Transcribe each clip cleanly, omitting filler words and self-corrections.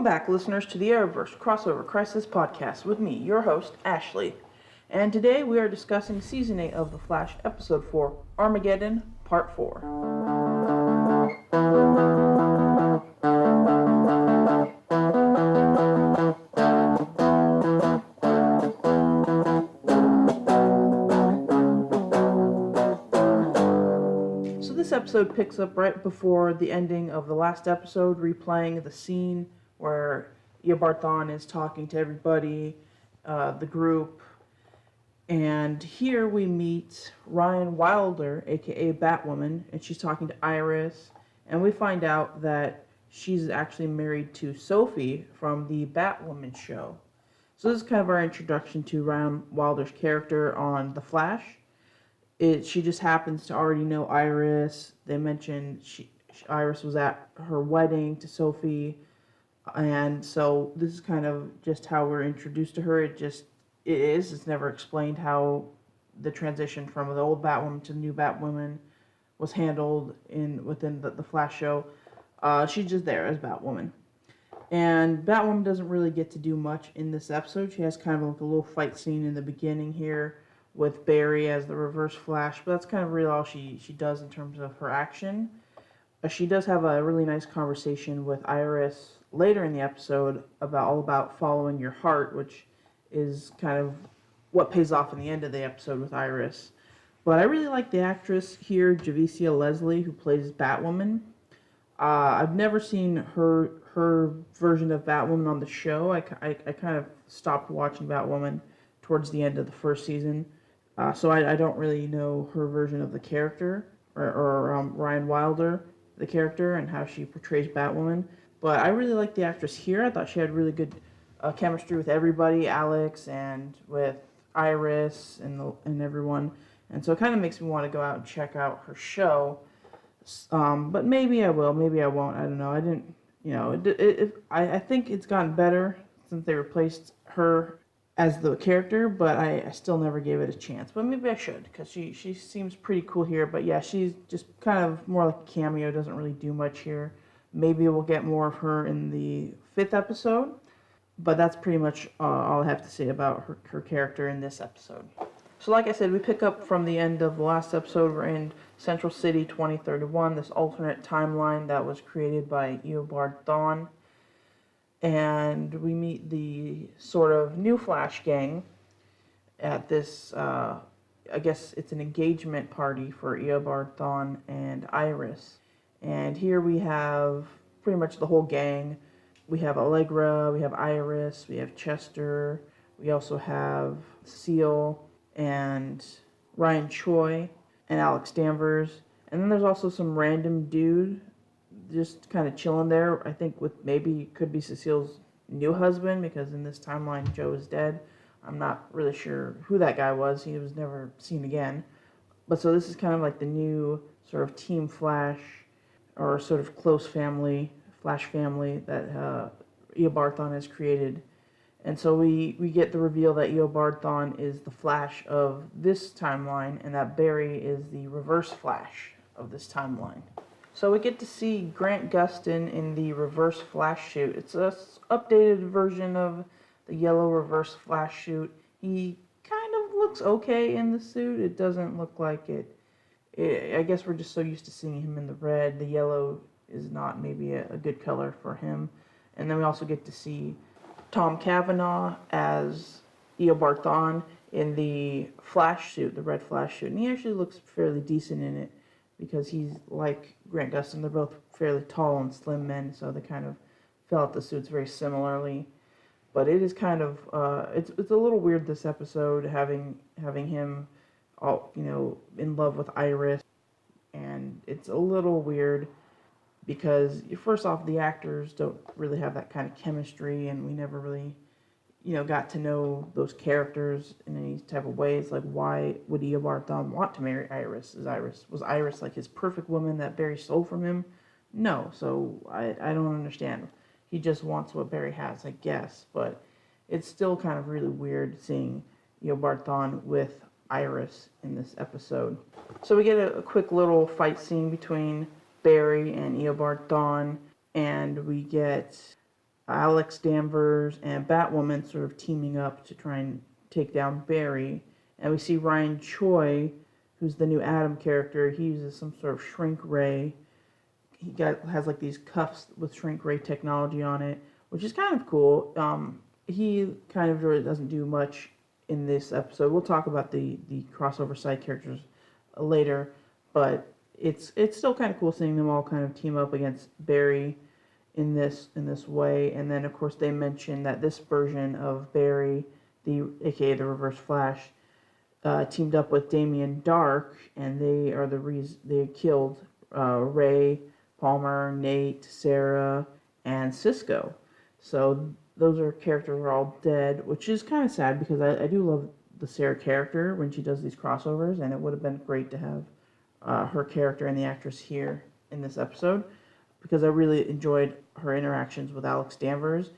Welcome back, listeners, to the Arrowverse Crossover Crisis Podcast with me, your host, Ashley. And today we are discussing Season 8 of The Flash, Episode 4, Armageddon, Part 4. So this episode picks up right before the ending of the last episode, replaying the scene where Eobard Thawne is talking to everybody, the group. And here we meet Ryan Wilder, aka Batwoman, and she's talking to Iris, and we find out that she's actually married to Sophie from the Batwoman show. So this is kind of our introduction to Ryan Wilder's character on The Flash. She just happens to already know Iris. They mentioned Iris was at her wedding to Sophie, and so this is kind of just how we're introduced to her. It's never explained how the transition from the old Batwoman to the new Batwoman was handled within the Flash show. She's just there as Batwoman. And Batwoman doesn't really get to do much in this episode. She has kind of like a little fight scene in the beginning here with Barry as the Reverse Flash, but that's kind of really all she does in terms of her action. She does have a really nice conversation with Iris later in the episode all about following your heart, which is kind of what pays off in the end of the episode with Iris. But I really like the actress here, Javicia Leslie, who plays Batwoman. I've never seen her version of Batwoman on the show. I kind of stopped watching Batwoman towards the end of the first season, so I don't really know her version of the character, or Ryan Wilder, the character, and how she portrays Batwoman. But I really like the actress here. I thought she had really good chemistry with everybody, Alex and with Iris and everyone, and so it kind of makes me want to go out and check out her show. But maybe I will, maybe I won't. I don't know. I didn't, I think it's gotten better since they replaced her as the character, but I still never gave it a chance. But maybe I should, because she seems pretty cool here. But yeah, she's just kind of more like a cameo. Doesn't really do much here. Maybe we'll get more of her in the 5th episode. But that's pretty much all I have to say about her character in this episode. So like I said, we pick up from the end of the last episode. We're in Central City 2031, this alternate timeline that was created by Eobard Thawne. And we meet the sort of new Flash gang at this, I guess it's an engagement party for Eobard Thawne and Iris. And here we have pretty much the whole gang. We have Allegra, we have Iris, we have Chester, we also have Seal and Ryan Choi and Alex Danvers. And then there's also some random dude just kind of chilling there. I think with maybe could be Cecile's new husband, because in this timeline Joe is dead. I'm not really sure who that guy was. He was never seen again. But so this is kind of like the new sort of Team Flash, or sort of close family, Flash family that Eobard Thawne has created. And so we get the reveal that Eobard Thawne is the Flash of this timeline, and that Barry is the Reverse Flash of this timeline. So we get to see Grant Gustin in the Reverse Flash suit. It's a updated version of the yellow Reverse Flash suit. He kind of looks okay in the suit. It doesn't look like it. I guess we're just so used to seeing him in the red. The yellow is not maybe a good color for him. And then we also get to see Tom Cavanaugh as Eobard Thawne in the Flash suit, the red Flash suit. And he actually looks fairly decent in it, because he's like Grant Gustin. They're both fairly tall and slim men, so they kind of fill out the suits very similarly. But it is kind of it's a little weird this episode, having him all in love with Iris, and it's a little weird because first off, the actors don't really have that kind of chemistry, and we never really got to know those characters in any type of ways. Like, why would Eobard Thawne want to marry Iris? Was Iris like his perfect woman that Barry stole from him? No, so I don't understand. He just wants what Barry has, I guess, but it's still kind of really weird seeing Eobard Thawne with Iris in this episode. So we get a quick little fight scene between Barry and Eobard Thawne, and we get Alex Danvers and Batwoman sort of teaming up to try and take down Barry. And we see Ryan Choi, who's the new Atom character. He uses some sort of shrink ray. Has like these cuffs with shrink ray technology on it, which is kind of cool. He kind of really doesn't do much in this episode. We'll talk about the crossover side characters later, but it's still kind of cool seeing them all kind of team up against Barry in this way. And then of course they mention that this version of Barry, aka the Reverse Flash, teamed up with Damien Darkh, and they are the reason they killed Ray, Palmer, Nate, Sarah, and Cisco. So those characters are all dead, which is kind of sad because I do love the Sarah character when she does these crossovers, and it would have been great to have her character and the actress here in this episode, because I really enjoyed her interactions with Alex Danvers,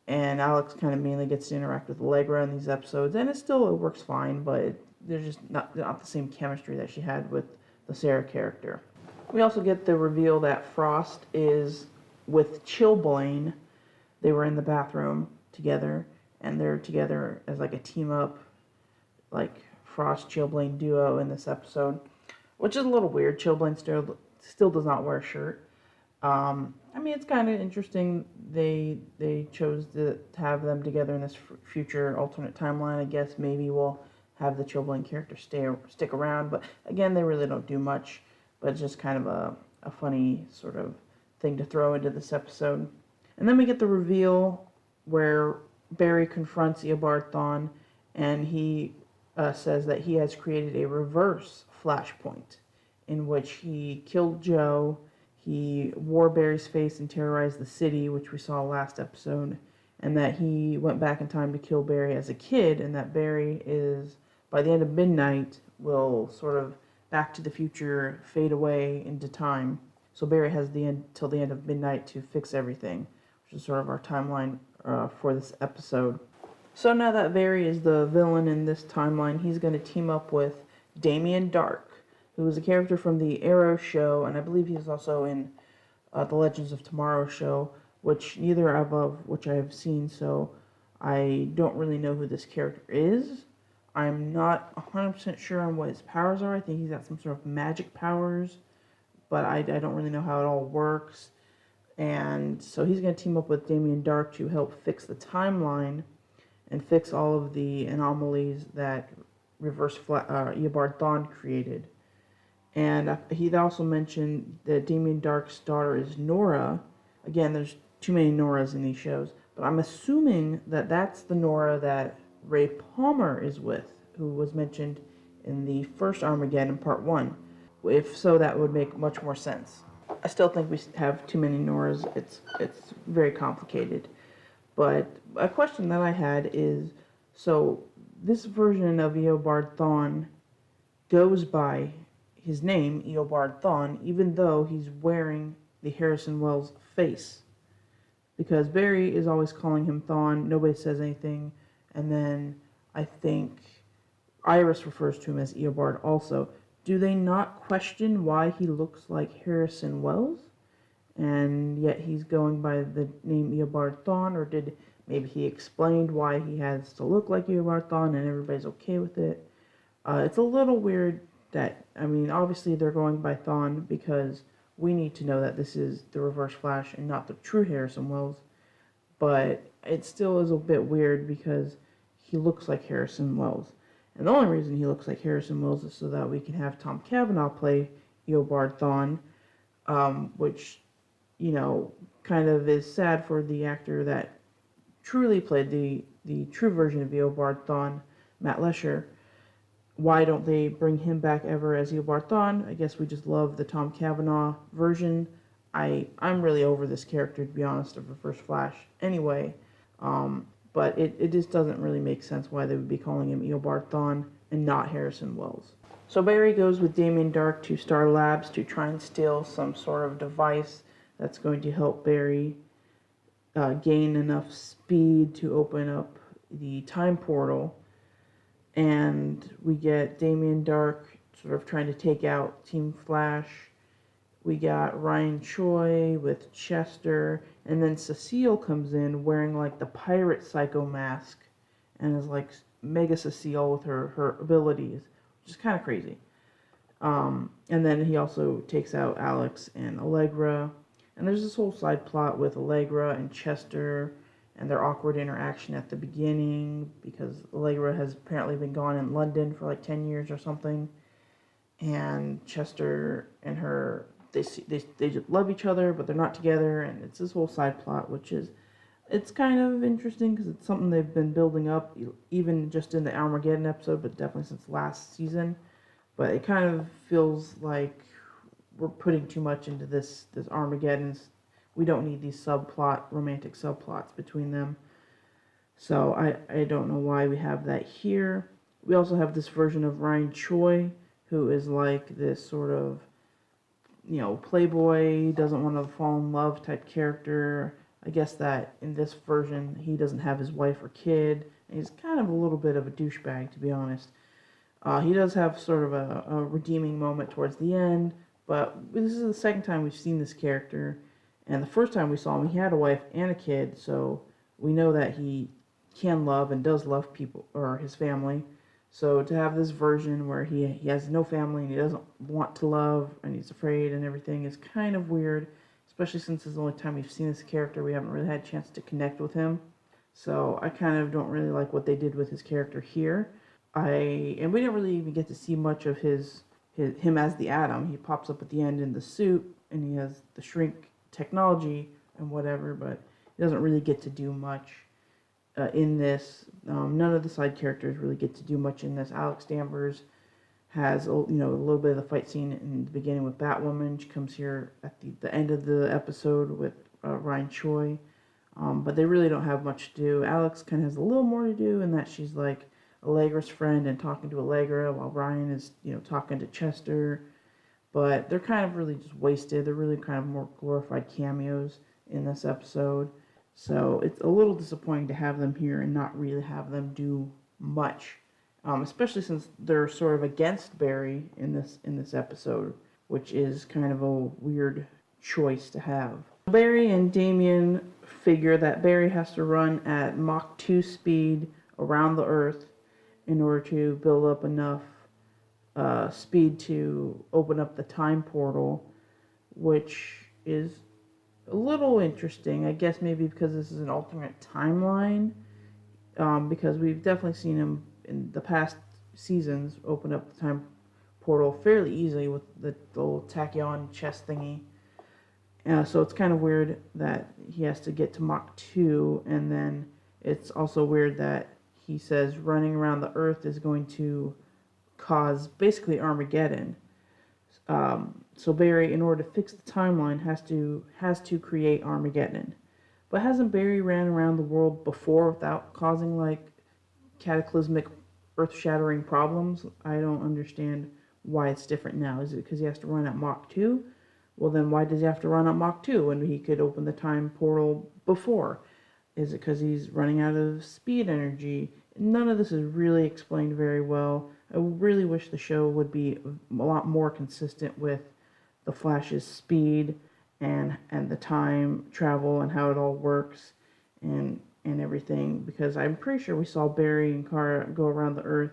and Alex kind of mainly gets to interact with Allegra in these episodes, and it works fine, but there's just not the same chemistry that she had with the Sarah character. We also get the reveal that Frost is with Chillblaine. They were in the bathroom together, and they're together as like a team up, like Frost Chillblaine duo in this episode, which is a little weird. Chillblaine still does not wear a shirt. I mean, it's kind of interesting. They chose to have them together in this future alternate timeline. I guess maybe we'll have the Chillblaine character stick around, but again, they really don't do much. But it's just kind of a funny sort of thing to throw into this episode. And then we get the reveal where Barry confronts Eobard Thawne, and he says that he has created a reverse flashpoint in which he killed Joe, he wore Barry's face and terrorized the city, which we saw last episode, and that he went back in time to kill Barry as a kid, and that Barry is, by the end of midnight, will sort of Back to the Future fade away into time. So Barry has till the end of midnight to fix everything, which is sort of our timeline for this episode. So now that Barry is the villain in this timeline, he's going to team up with Damien Darkh, who is a character from the Arrow show, and I believe he's also in the Legends of Tomorrow show, which neither of which I have seen, so I don't really know who this character is. I'm not 100% sure on what his powers are. I think he's got some sort of magic powers, but I don't really know how it all works. And so he's going to team up with Damien Darkh to help fix the timeline and fix all of the anomalies that Eobard Thawne created. And he also mentioned that Damien Darkh's daughter is Nora. Again, there's too many Noras in these shows, but I'm assuming that that's the Nora that Ray Palmer is with, who was mentioned in the first Armageddon Part 1. If so, that would make much more sense. I still think we have too many Noras. It's very complicated. But a question that I had is, so this version of Eobard Thawne goes by his name, Eobard Thawne, even though he's wearing the Harrison Wells face. Because Barry is always calling him Thawne, nobody says anything, and then I think Iris refers to him as Eobard also. Do they not question why he looks like Harrison Wells? And yet he's going by the name Eobard Thawne, or did maybe he explained why he has to look like Eobard Thawne and everybody's okay with it? It's a little weird that, I mean, obviously they're going by Thawne because we need to know that this is the Reverse Flash and not the true Harrison Wells. But it still is a bit weird because he looks like Harrison Wells. And the only reason he looks like Harrison Wells is so that we can have Tom Cavanaugh play Eobard Thawne, which, you know, kind of is sad for the actor that truly played the true version of Eobard Thawne, Matt Lesher. Why don't they bring him back ever as Eobard Thawne? I guess we just love the Tom Cavanaugh version. I'm really over this character, to be honest, of Reverse Flash anyway. But it just doesn't really make sense why they would be calling him Eobard Thawne and not Harrison Wells. So Barry goes with Damien Darkh to Star Labs to try and steal some sort of device that's going to help Barry gain enough speed to open up the time portal. And we get Damien Darkh sort of trying to take out Team Flash We got Ryan Choi with Chester, and then Cecile comes in wearing like the pirate psycho mask and is like Mega Cecile with her abilities, which is kind of crazy. And then he also takes out Alex and Allegra. And there's this whole side plot with Allegra and Chester and their awkward interaction at the beginning because Allegra has apparently been gone in London for like 10 years or something. And Chester and her, they just love each other, but they're not together. And it's this whole side plot, which is, it's kind of interesting because it's something they've been building up, even just in the Armageddon episode, but definitely since last season. But it kind of feels like we're putting too much into this Armageddon. We don't need these romantic subplots between them. So I don't know why we have that here. We also have this version of Ryan Choi, who is like this sort of, playboy, doesn't want to fall in love type character. I guess that in this version, he doesn't have his wife or kid. And he's kind of a little bit of a douchebag, to be honest. He does have sort of a redeeming moment towards the end, but this is the second time we've seen this character, and the first time we saw him, he had a wife and a kid, so we know that he can love and does love people, or his family. So to have this version where he has no family and he doesn't want to love and he's afraid and everything is kind of weird, especially since it's the only time we've seen this character. We haven't really had a chance to connect with him. So I kind of don't really like what they did with his character here. And we didn't really even get to see much of him as the Atom. He pops up at the end in the suit, and he has the shrink technology and whatever, but he doesn't really get to do much in this. None of the side characters really get to do much in this. Alex Danvers has a little bit of the fight scene in the beginning with Batwoman. She comes here at the end of the episode with Ryan Choi, but they really don't have much to do. Alex kind of has a little more to do in that she's like Allegra's friend and talking to Allegra while Ryan is, talking to Chester. But they're kind of really just wasted. They're really kind of more glorified cameos in this episode. So it's a little disappointing to have them here and not really have them do much. Especially since they're sort of against Barry in this episode, which is kind of a weird choice to have. Barry and Damien figure that Barry has to run at Mach 2 speed around the Earth in order to build up enough speed to open up the time portal, which is a little interesting. I guess maybe because this is an alternate timeline, because we've definitely seen him in the past seasons open up the time portal fairly easily with the little tachyon chest thingy. So it's kind of weird that he has to get to Mach 2, and then it's also weird that he says running around the Earth is going to cause basically Armageddon. So Barry, in order to fix the timeline, has to create Armageddon. But hasn't Barry ran around the world before without causing like cataclysmic, earth-shattering problems? I don't understand why it's different now. Is it because he has to run at Mach 2? Well, then why does he have to run at Mach 2 when he could open the time portal before? Is it because he's running out of speed energy? None of this is really explained very well. I really wish the show would be a lot more consistent with the Flash's speed and the time travel and how it all works and everything, because I'm pretty sure we saw Barry and Kara go around the Earth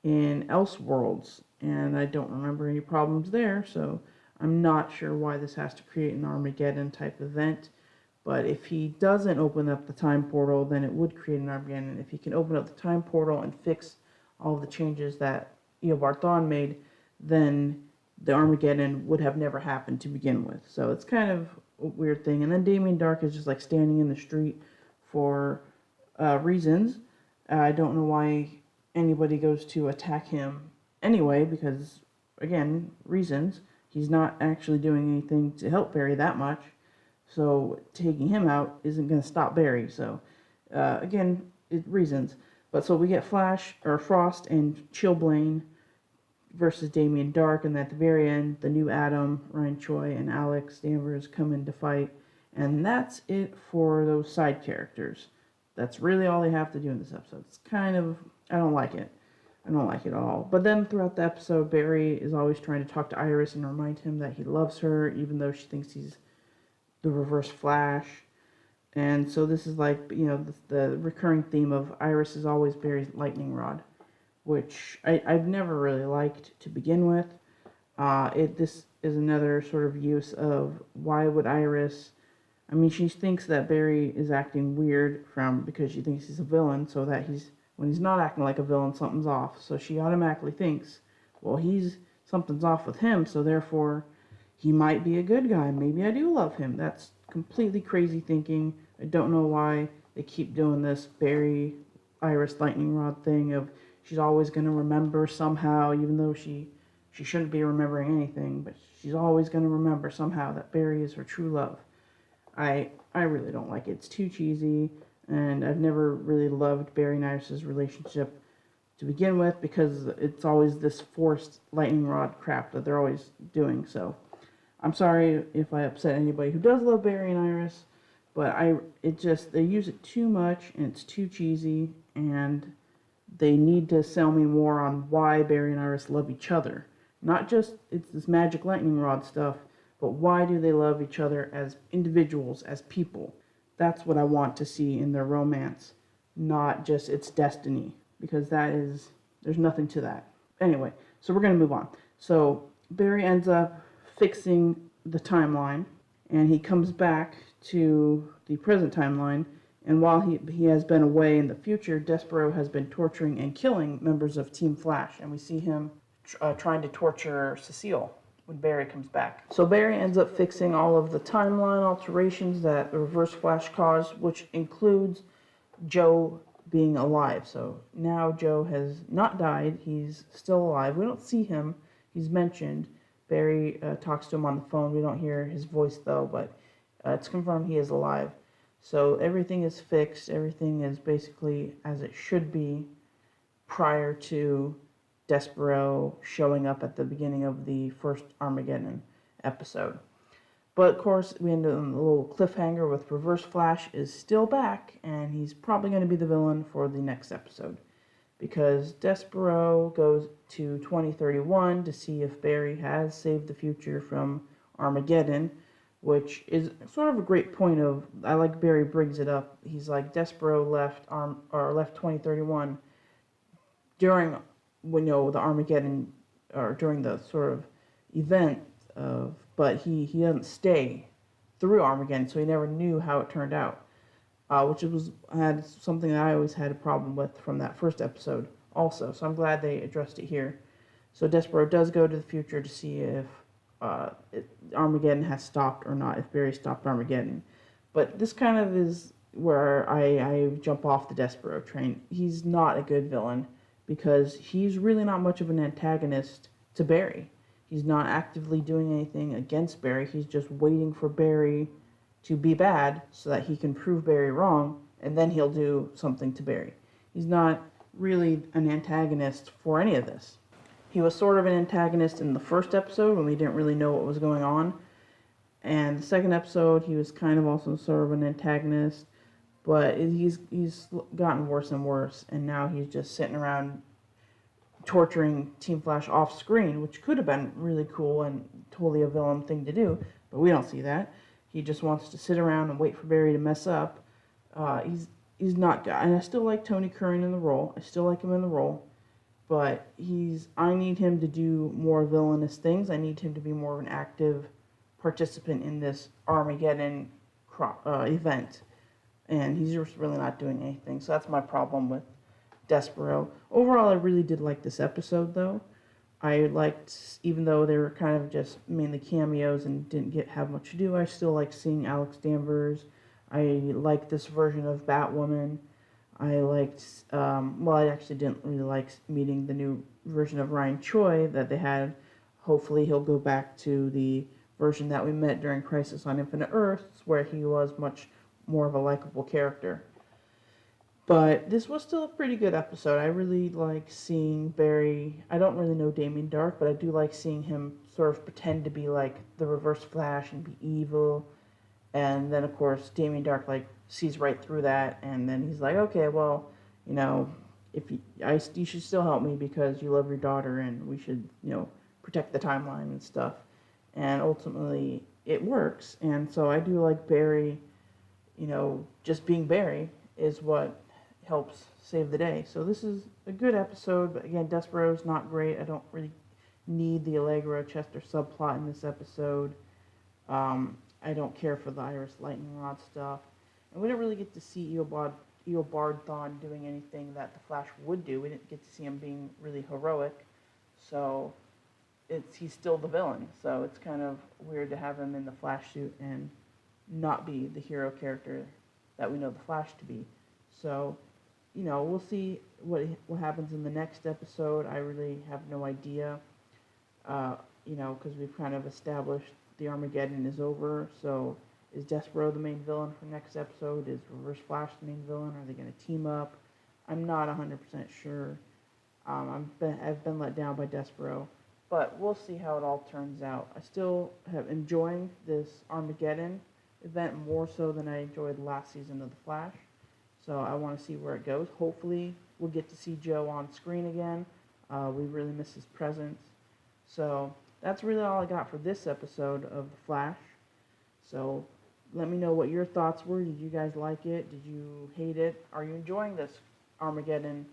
in Elseworlds, and I don't remember any problems there, so I'm not sure why this has to create an Armageddon type event. But if he doesn't open up the time portal, then it would create an Armageddon. If he can open up the time portal and fix all of the changes that Eobard Thawne made, then the Armageddon would have never happened to begin with. So it's kind of a weird thing. And then Damien Darkh is just like standing in the street for reasons. I don't know why anybody goes to attack him anyway, because, again, reasons. He's not actually doing anything to help Barry that much. So taking him out isn't going to stop Barry. So, again, reasons. But so we get Frost and Chilblain versus Damien Darkh, and at the very end, the new Atom, Ryan Choi, and Alex Danvers come in to fight. And that's it for those side characters. That's really all they have to do in this episode. It's kind of, I don't like it. I don't like it at all. But then throughout the episode, Barry is always trying to talk to Iris and remind him that he loves her, even though she thinks he's the Reverse Flash. And so this is like, the recurring theme of Iris is always Barry's lightning rod, which I've never really liked to begin with. This is another sort of use of why would Iris... I mean, she thinks that Barry is acting weird because she thinks he's a villain, so that when he's not acting like a villain, something's off. So she automatically thinks, well, something's off with him, so therefore he might be a good guy. Maybe I do love him. That's completely crazy thinking. I don't know why they keep doing this Barry Iris lightning rod thing of she's always going to remember somehow, even though she shouldn't be remembering anything, but she's always going to remember somehow that Barry is her true love. I really don't like it. It's too cheesy, and I've never really loved Barry and Iris' relationship to begin with because it's always this forced lightning rod crap that they're always doing. So I'm sorry if I upset anybody who does love Barry and Iris, but they use it too much and it's too cheesy, and they need to sell me more on why Barry and Iris love each other. Not just it's this magic lightning rod stuff, but why do they love each other as individuals, as people? That's what I want to see in their romance, not just its destiny, because there's nothing to that. Anyway, so we're going to move on. So Barry ends up fixing the timeline, and he comes back to the present timeline, and while he has been away in the future, Despero has been torturing and killing members of Team Flash, and we see him trying to torture Cecile when Barry comes back. So Barry ends up fixing all of the timeline alterations that the Reverse Flash caused, which includes Joe being alive. So now Joe has not died. He's still alive. We don't see him. He's mentioned. Barry talks to him on the phone. We don't hear his voice, though, but it's confirmed he is alive. So everything is fixed. Everything is basically as it should be prior to Despero showing up at the beginning of the first Armageddon episode. But of course, we end up on a little cliffhanger with Reverse Flash is still back, and he's probably going to be the villain for the next episode. Because Despero goes to 2031 to see if Barry has saved the future from Armageddon, which is sort of a great point of, I like Barry brings it up. He's like, Despero left 2031 during the Armageddon, or during the sort of event of, but he doesn't stay through Armageddon, so he never knew how it turned out, which had something that I always had a problem with from that first episode also, so I'm glad they addressed it here. So Despero does go to the future to see if Armageddon has stopped or not, if Barry stopped Armageddon. But this kind of is where I jump off the Despero train. He's not a good villain, because he's really not much of an antagonist to Barry. He's not actively doing anything against Barry. He's just waiting for Barry to be bad so that he can prove Barry wrong, and then he'll do something to Barry. He's not really an antagonist for any of this. He was sort of an antagonist in the first episode when we didn't really know what was going on. And the second episode, he was kind of also sort of an antagonist. But he's gotten worse and worse, and now he's just sitting around torturing Team Flash off screen, which could have been really cool and totally a villain thing to do, but we don't see that. He just wants to sit around and wait for Barry to mess up. He's not good, and I still like Tony Curran in the role. I still like him in the role, but I need him to do more villainous things. I need him to be more of an active participant in this Armageddon event. And he's just really not doing anything. So that's my problem with Despero. Overall, I really did like this episode, though. I liked, even though they were kind of just mainly cameos and didn't have much to do, I still like seeing Alex Danvers. I liked this version of Batwoman. I liked, I actually didn't really like meeting the new version of Ryan Choi that they had. Hopefully he'll go back to the version that we met during Crisis on Infinite Earths, where he was much more of a likable character. But this was still a pretty good episode. I really like seeing Barry. I don't really know Damien Darkh, but I do like seeing him sort of pretend to be like the Reverse Flash and be evil. And then, of course, Damien Darkh sees right through that, and then he's like, okay, well, you should still help me because you love your daughter, and we should, protect the timeline and stuff. And ultimately, it works. And so I do like Barry, just being Barry is what helps save the day. So this is a good episode, but again, Despero's not great. I don't really need the Allegra Chester subplot in this episode. I don't care for the Iris Lightning Rod stuff. And we didn't really get to see Eobard Thawne doing anything that the Flash would do. We didn't get to see him being really heroic. So he's still the villain. So it's kind of weird to have him in the Flash suit and not be the hero character that we know the Flash to be. So, we'll see what happens in the next episode. I really have no idea, because we've kind of established the Armageddon is over. So is Despero the main villain for next episode? Is Reverse Flash the main villain? Are they going to team up? I'm not 100% sure. I've been let down by Despero, but we'll see how it all turns out. I still have enjoying this Armageddon event more so than I enjoyed last season of The Flash. So I want to see where it goes. Hopefully we'll get to see Joe on screen again. We really miss his presence. So that's really all I got for this episode of The Flash. So let me know what your thoughts were. Did you guys like it? Did you hate it? Are you enjoying this Armageddon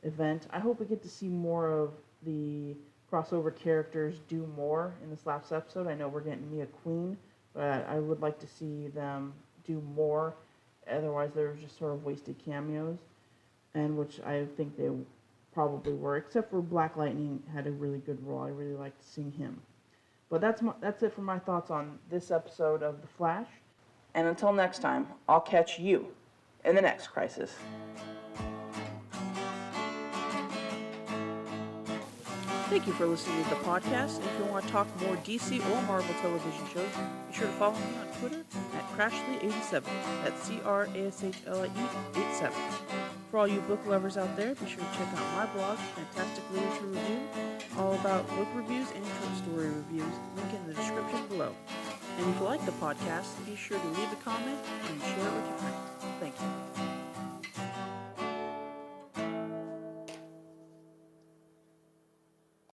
event? I hope we get to see more of the crossover characters do more in this last episode. I know we're getting Mia Queen, but I would like to see them do more. Otherwise, they were just sort of wasted cameos, and which I think they probably were, except for Black Lightning had a really good role. I really liked seeing him. But that's it for my thoughts on this episode of The Flash. And until next time, I'll catch you in the next crisis. Thank you for listening to the podcast. If you want to talk more DC or Marvel television shows, be sure to follow me on Twitter at Crashly87. That's CRASHLIE 87. For all you book lovers out there, be sure to check out my blog, Fantastic Literature Review, all about book reviews and short story reviews. Link in the description below. And if you like the podcast, be sure to leave a comment and share it with your friends. Thank you.